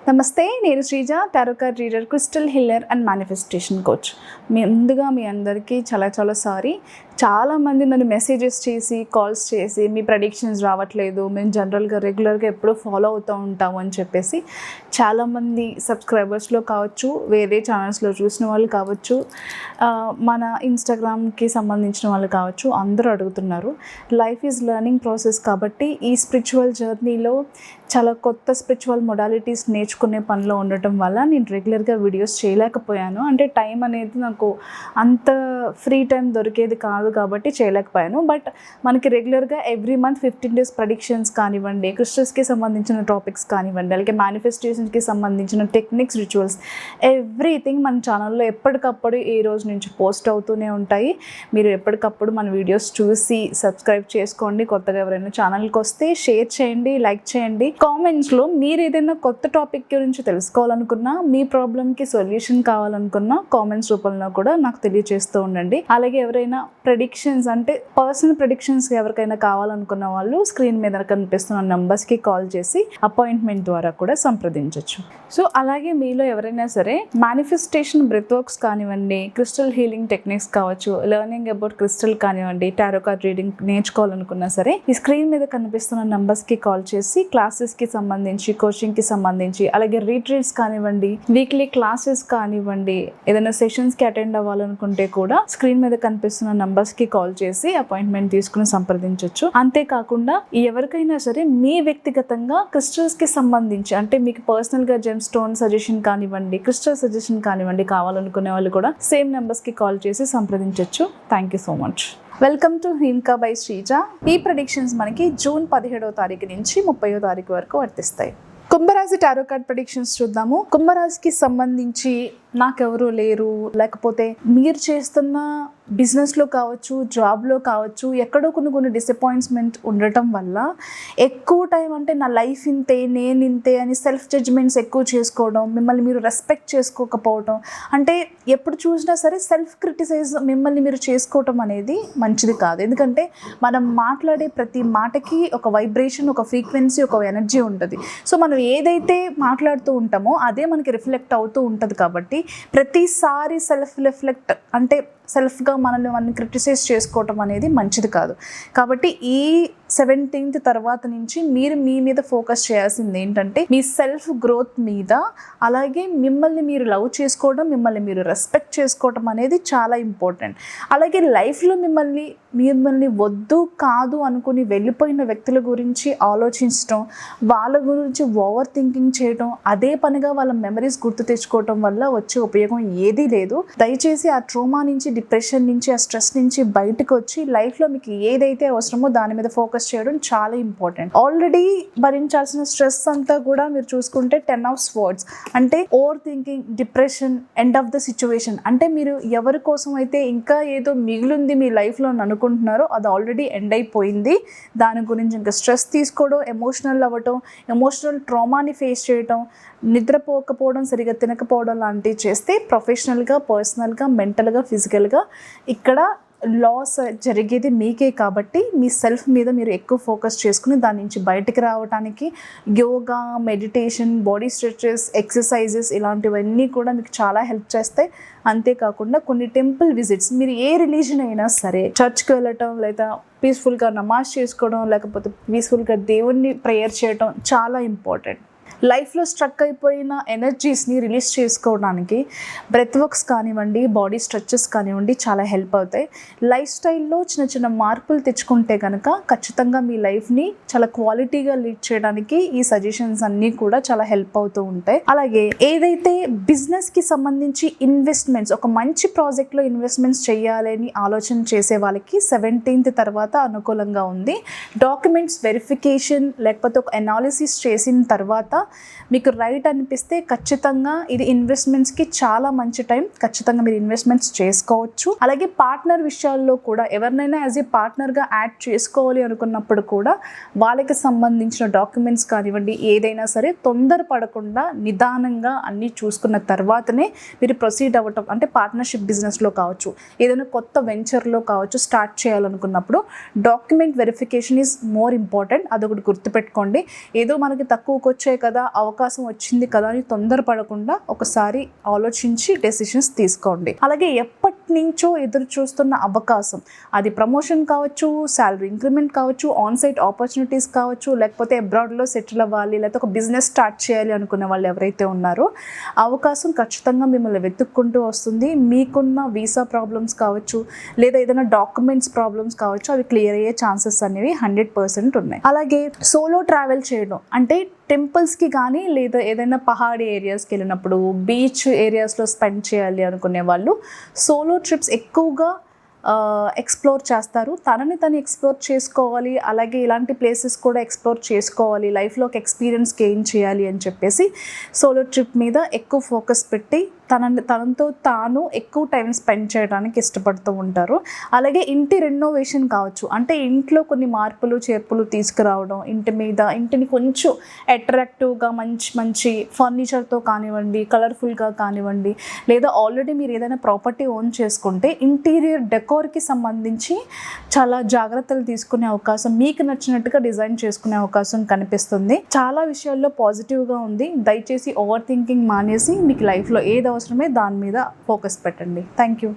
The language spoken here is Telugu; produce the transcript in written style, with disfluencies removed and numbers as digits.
నమస్తే, నేను Sreeja, tarot card reader, crystal healer and manifestation coach. ముందుగా మీ అందరికీ చాలా సారీ. చాలామంది నన్ను మెసేజెస్ చేసి, కాల్స్ చేసి మీ ప్రెడిక్షన్స్ రావట్లేదు, మేము జనరల్గా రెగ్యులర్గా ఎప్పుడూ ఫాలో అవుతూ ఉంటాము అని చెప్పేసి చాలామంది సబ్స్క్రైబర్స్లో కావచ్చు, వేరే ఛానల్స్లో చూసిన వాళ్ళు కావచ్చు, మన ఇన్స్టాగ్రామ్కి సంబంధించిన వాళ్ళు కావచ్చు, అందరూ అడుగుతున్నారు. లైఫ్ ఈజ్ లెర్నింగ్ ప్రాసెస్ కాబట్టి ఈ స్పిరిచువల్ జర్నీలో చాలా కొత్త స్పిరిచువల్ మొడాలిటీస్ నేర్చుకునే పనిలో ఉండటం వల్ల నేను రెగ్యులర్గా వీడియోస్ చేయలేకపోయాను. అంటే టైం అనేది నాకు అంత ఫ్రీ టైం దొరికేది కాదు కాబట్టి చేయలేకపోయాను. బట్ మనకి రెగ్యులర్గా ఎవ్రీ మంత్ 15 days ప్రెడిక్షన్స్ కానివ్వండి, క్రిస్టల్స్కి సంబంధించిన టాపిక్స్ కానివ్వండి, అలాగే మేనిఫెస్టేషన్స్కి సంబంధించిన టెక్నిక్స్, రిచువల్స్, ఎవ్రీథింగ్ మన ఛానల్లో ఎప్పటికప్పుడు ఈ రోజు నుంచి పోస్ట్ అవుతూనే ఉంటాయి. మీరు ఎప్పటికప్పుడు మన వీడియోస్ చూసి సబ్స్క్రైబ్ చేసుకోండి. కొత్తగా ఎవరైనా ఛానల్కి వస్తే షేర్ చేయండి, లైక్ చేయండి. కామెంట్స్లో మీరు ఏదైనా కొత్త టాపిక్ గురించి తెలుసుకోవాలనుకున్నా, మీ ప్రాబ్లమ్కి సొల్యూషన్ కావాలనుకున్నా కామెంట్స్ రూపంలో కూడా నాకు తెలియజేస్తూ ఉండండి. అలాగే ఎవరైనా ప్రెడిక్షన్స్ అంటే పర్సనల్ ప్రెడిక్షన్స్ ఎవరికైనా కావాలనుకున్న వాళ్ళు స్క్రీన్ మీద కనిపిస్తున్న నంబర్స్కి కాల్ చేసి అపాయింట్మెంట్ ద్వారా కూడా సంప్రదించవచ్చు. సో అలాగే మీలో ఎవరైనా సరే మేనిఫెస్టేషన్ బ్రెత్ వర్క్స్ కానివ్వండి, క్రిస్టల్ హీలింగ్ టెక్నిక్స్ కావచ్చు, లెర్నింగ్ అబౌట్ క్రిస్టల్ కానివ్వండి, టారో కార్డ్ రీడింగ్ నేర్చుకోవాలనుకున్నా సరే ఈ స్క్రీన్ మీద కనిపిస్తున్న నంబర్స్కి కాల్ చేసి క్లాసెస్కి సంబంధించి, కోచింగ్కి సంబంధించి, అలాగే రీట్రీట్స్ కానివ్వండి, వీక్లీ క్లాసెస్ కానివ్వండి, ఏదైనా సెషన్స్కి అటెండ్ అవ్వాలనుకుంటే కూడా స్క్రీన్ మీద కనిపిస్తున్న నంబర్స్కి కాల్ చేసి అపాయింట్మెంట్ తీసుకుని సంప్రదించవచ్చు. అంతేకాకుండా ఎవరికైనా సరే మీ వ్యక్తిగతంగా క్రిస్టల్స్కి సంబంధించి అంటే మీకు పర్సనల్గా జెమ్ స్టోన్ సజెషన్ కానివ్వండి, క్రిస్టల్ సజెషన్ కానివ్వండి కావాలనుకునే వాళ్ళు కూడా సేమ్ నెంబర్స్కి కాల్ చేసి సంప్రదించవచ్చు. Thank you so much. Welcome to హిన్కా బై శ్రీజ. ఈ ప్రెడిక్షన్స్ మనకి జూన్ 17వ తారీఖు నుంచి 30వ తారీఖు వరకు వర్తిస్తాయి. కుంభరాశి టారో కార్డ్ ప్రెడిక్షన్స్ చూద్దాము. కుంభరాశికి సంబంధించి నాకెవరూ లేరు, లేకపోతే మీరు చేస్తున్న బిజినెస్లో కావచ్చు, జాబ్లో కావచ్చు, ఎక్కడో కొన్ని డిసప్పాయింట్మెంట్ ఉండటం వల్ల ఎక్కువ టైం అంటే నా లైఫ్ ఇంతే, నేను ఇంతే అని సెల్ఫ్ జడ్జ్మెంట్స్ ఎక్కువ చేసుకోవడం, మిమ్మల్ని మీరు రెస్పెక్ట్ చేసుకోకపోవడం, అంటే ఎప్పుడు చూసినా సరే సెల్ఫ్ క్రిటిసైజ్ మిమ్మల్ని మీరు చేసుకోవటం అనేది మంచిది కాదు. ఎందుకంటే మనం మాట్లాడే ప్రతి మాటకి ఒక వైబ్రేషన్, ఒక ఫ్రీక్వెన్సీ, ఒక ఎనర్జీ ఉంటుంది. సో మనం ఏదైతే మాట్లాడుతూ ఉంటామో అదే మనకి రిఫ్లెక్ట్ అవుతూ ఉంటుంది. కాబట్టి ప్రతిసారి సెల్ఫ్ రిఫ్లెక్ట్ అంటే సెల్ఫ్గా మనల్ని క్రిటిసైజ్ చేసుకోవటం అనేది మంచిది కాదు. కాబట్టి ఈ 17th తర్వాత నుంచి మీరు మీ మీద ఫోకస్ చేయాల్సింది ఏంటంటే మీ సెల్ఫ్ గ్రోత్ మీద, అలాగే మిమ్మల్ని మీరు లవ్ చేసుకోవడం, మిమ్మల్ని మీరు రెస్పెక్ట్ చేసుకోవడం అనేది చాలా ఇంపార్టెంట్. అలాగే లైఫ్లో మిమ్మల్ని వద్దు కాదు అనుకుని వెళ్ళిపోయిన వ్యక్తుల గురించి ఆలోచించడం, వాళ్ళ గురించి ఓవర్ థింకింగ్ చేయడం, అదే పనిగా వాళ్ళ మెమరీస్ గుర్తు తెచ్చుకోవటం వల్ల వచ్చే ఉపయోగం ఏదీ లేదు. దయచేసి ఆ ట్రోమా నుంచి, డిప్రెషన్ నుంచి, ఆ స్ట్రెస్ నుంచి బయటకు వచ్చి లైఫ్లో మీకు ఏదైతే అవసరమో దాని మీద ఫోకస్ చేయడం చాలా ఇంపార్టెంట్. ఆల్రెడీ భరించాల్సిన స్ట్రెస్ అంతా కూడా మీరు చూసుకుంటే 10 of Swords అంటే over thinking, depression, end of the situation. అంటే మీరు ఎవరి కోసం అయితే ఇంకా ఏదో మిగిలింది మీ లైఫ్లో అనుకుంటున్నారో అది ఆల్రెడీ ఎండ్ అయిపోయింది. దాని గురించి ఇంకా స్ట్రెస్ తీసుకోవడం, ఎమోషనల్ అవ్వటం, ఎమోషనల్ ట్రామాని ఫేస్ చేయటం, నిద్రపోకపోవడం, సరిగా తినకపోవడం లాంటివి చేస్తే ప్రొఫెషనల్గా, పర్సనల్గా, మెంటల్గా, ఫిజికల్గా ఇక్కడ లాస్ జరిగేది మీకే. కాబట్టి మీ సెల్ఫ్ మీద మీరు ఎక్కువ ఫోకస్ చేసుకుని దాని నుంచి బయటికి రావడానికి yoga, meditation, body stretches, exercises ఇలాంటివన్నీ కూడా మీకు చాలా హెల్ప్ చేస్తాయి. అంతేకాకుండా కొన్ని టెంపుల్ విజిట్స్, మీరు ఏ రిలీజన్ అయినా సరే చర్చ్కి వెళ్ళటం, లేదా పీస్ఫుల్గా నమాజ్ చేసుకోవడం, లేకపోతే పీస్ఫుల్గా దేవుణ్ణి ప్రేయర్ చేయడం చాలా ఇంపార్టెంట్. లైఫ్లో స్ట్రక్ అయిపోయిన ఎనర్జీస్ని రిలీజ్ చేసుకోవడానికి బ్రెత్ వర్క్స్ కానివ్వండి, బాడీ స్ట్రెచెస్ కానివ్వండి చాలా హెల్ప్ అవుతాయి. లైఫ్ స్టైల్లో చిన్న మార్పులు తెచ్చుకుంటే కనుక ఖచ్చితంగా మీ లైఫ్ని చాలా క్వాలిటీగా లీడ్ చేయడానికి ఈ సజెషన్స్ అన్నీ కూడా చాలా హెల్ప్ అవుతూ ఉంటాయి. అలాగే ఏదైతే బిజినెస్కి సంబంధించి ఇన్వెస్ట్మెంట్స్, ఒక మంచి ప్రాజెక్ట్లో ఇన్వెస్ట్మెంట్స్ చేయాలని ఆలోచన చేసే వాళ్ళకి 17th తర్వాత అనుకూలంగా ఉంది. డాక్యుమెంట్స్ వెరిఫికేషన్ లేకపోతే ఒక అనాలిసిస్ చేసిన తర్వాత మీకు రైట్ అనిపిస్తే ఖచ్చితంగా ఇది ఇన్వెస్ట్మెంట్స్కి చాలా మంచి టైం. ఖచ్చితంగా మీరు ఇన్వెస్ట్మెంట్స్ చేసుకోవచ్చు. అలాగే పార్ట్నర్ విషయాల్లో కూడా ఎవరినైనా యాజ్ ఏ పార్ట్నర్గా యాడ్ చేసుకోవాలి అనుకున్నప్పుడు కూడా వాళ్ళకి సంబంధించిన డాక్యుమెంట్స్ కానివ్వండి, ఏదైనా సరే తొందరపడకుండా నిదానంగా అన్నీ చూసుకున్న తర్వాతనే మీరు ప్రొసీడ్ అవ్వటం. అంటే పార్ట్నర్షిప్ బిజినెస్లో కావచ్చు, ఏదైనా కొత్త వెంచర్లో కావచ్చు, స్టార్ట్ చేయాలనుకున్నప్పుడు document verification is more important. అదొకటి గుర్తుపెట్టుకోండి. ఏదో మనకి తక్కువకి వచ్చాయి కదా, అవకాశం వచ్చింది కదా అని తొందరపడకుండా ఒకసారి ఆలోచించి డెసిషన్స్ తీసుకోండి. అలాగే ఎప్పటి నుంచో ఎదురు చూస్తున్న అవకాశం, అది ప్రమోషన్ కావచ్చు, శాలరీ ఇంక్రిమెంట్ కావచ్చు, ఆన్ సైట్ ఆపర్చునిటీస్ కావచ్చు, లేకపోతే అబ్రాడ్లో సెటిల్ అవ్వాలి, లేకపోతే ఒక బిజినెస్ స్టార్ట్ చేయాలి అనుకునే వాళ్ళు ఎవరైతే ఉన్నారో అవకాశం ఖచ్చితంగా మిమ్మల్ని వెతుక్కుంటూ వస్తుంది. మీకున్న వీసా ప్రాబ్లమ్స్ కావచ్చు, లేదా ఏదైనా డాక్యుమెంట్స్ ప్రాబ్లమ్స్ కావచ్చు, అవి క్లియర్ అయ్యే ఛాన్సెస్ అనేవి 100% ఉన్నాయి. అలాగే సోలో ట్రావెల్ చేయడం అంటే టెంపుల్స్కి కానీ, లేదా ఏదైనా పహాడీ ఏరియాస్కి వెళ్ళినప్పుడు, బీచ్ ఏరియాస్లో స్పెండ్ చేయాలి అనుకునే వాళ్ళు సోలో ట్రిప్స్ ఎక్కువగా ఎక్స్ప్లోర్ చేస్తారు. తనని తను ఎక్స్ప్లోర్ చేసుకోవాలి, అలాగే ఇలాంటి ప్లేసెస్ కూడా ఎక్స్ప్లోర్ చేసుకోవాలి, లైఫ్లో ఒక ఎక్స్పీరియన్స్ గెయిన్ చేయాలి అని చెప్పేసి సోలో ట్రిప్ మీద ఎక్కువ ఫోకస్ పెట్టి తనతో తాను ఎక్కువ టైం స్పెండ్ చేయడానికి ఇష్టపడుతూ ఉంటారు. అలాగే ఇంటి రెనోవేషన్ కావచ్చు, అంటే ఇంట్లో కొన్ని మార్పులు చేర్పులు తీసుకురావడం, ఇంటిని కొంచెం అట్రాక్టివ్గా మంచి ఫర్నిచర్తో కానివ్వండి, కలర్ఫుల్గా కానివ్వండి, లేదా ఆల్రెడీ మీరు ఏదైనా ప్రాపర్టీ ఓన్ చేసుకుంటే ఇంటీరియర్ డెకోర్కి సంబంధించి చాలా జాగ్రత్తలు తీసుకునే అవకాశం, మీకు నచ్చినట్టుగా డిజైన్ చేసుకునే అవకాశం కనిపిస్తుంది. చాలా విషయాల్లో పాజిటివ్గా ఉంది. దయచేసి ఓవర్ థింకింగ్ మానేసి మీకు లైఫ్లో ఏది అవసరమే దాని మీద ఫోకస్ పెట్టండి. Thank you.